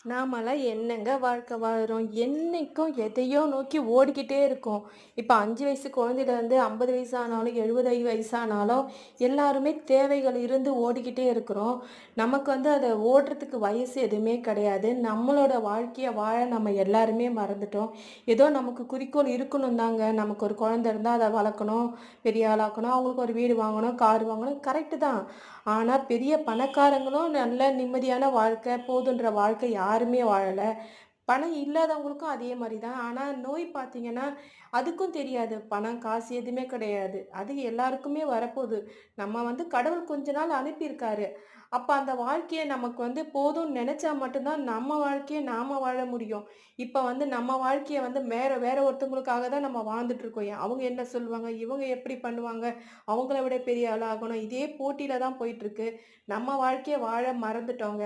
நாமெல்லாம் என்னங்க வாழ்க்கை வாழ்றோம்? என்னைக்கும் எதையோ நோக்கி ஓடிக்கிட்டே இருக்கோம். இப்ப 5 வயசு குழந்தையிலேருந்து 50 வயசானாலும், 70 வயசானாலும் எல்லாருமே தேவைகள் இருந்து ஓடிக்கிட்டே இருக்கிறோம். நமக்கு வந்து அத ஓடுறதுக்கு வயசு எதுவுமே கிடையாது. நம்மளோட வாழ்க்கைய வாழ நம்ம எல்லாருமே மறந்துட்டோம். ஏதோ நமக்கு குறிக்கோள் இருக்கணும் தாங்க. நமக்கு ஒரு குழந்தை இருந்தா அத வளர்க்கணும், பெரிய ஆளாக்கணும், அவங்களுக்கு ஒரு வீடு வாங்கணும், கார் வாங்கணும் கரெக்ட்டு தான். ஆனா பெரிய பணக்காரங்களும் நல்ல நிம்மதியான வாழ்க்கை, போதுன்ற வாழ்க்கை யாருமே வாழல. பணம் இல்லாதவங்களுக்கும் அதே மாரி தான். ஆனா நோய் பார்த்தீங்கன்னா, அதுக்கும் தெரியாது. பணம், காசு எதுவுமே கிடையாது. அது எல்லாருக்குமே வரப்போது. நம்ம வந்து கடவுள் கொஞ்ச நாள் அனுப்பியிருக்காரு. அப்ப அந்த வாழ்க்கைய நமக்கு வந்து போதும்னு நெனச்சா மட்டும் தான் நம்ம வாழ்க்கைய நாம வாழ முடியும். இப்ப வந்து நம்ம வாழ்க்கைய வந்து வேற வேற ஒருத்தவங்களுக்காக தான் நம்ம வாழ்ந்துட்டு இருக்கோம். அவங்க என்ன சொல்லுவாங்க? இவங்க எப்படி பண்ணுவாங்க? அவங்கள விட பெரிய ஆள் ஆகணும். இதே போட்டியில தான் போயிட்டுருக்கு. நம்ம வாழ்க்கைய வாழ மறந்துட்டோங்க.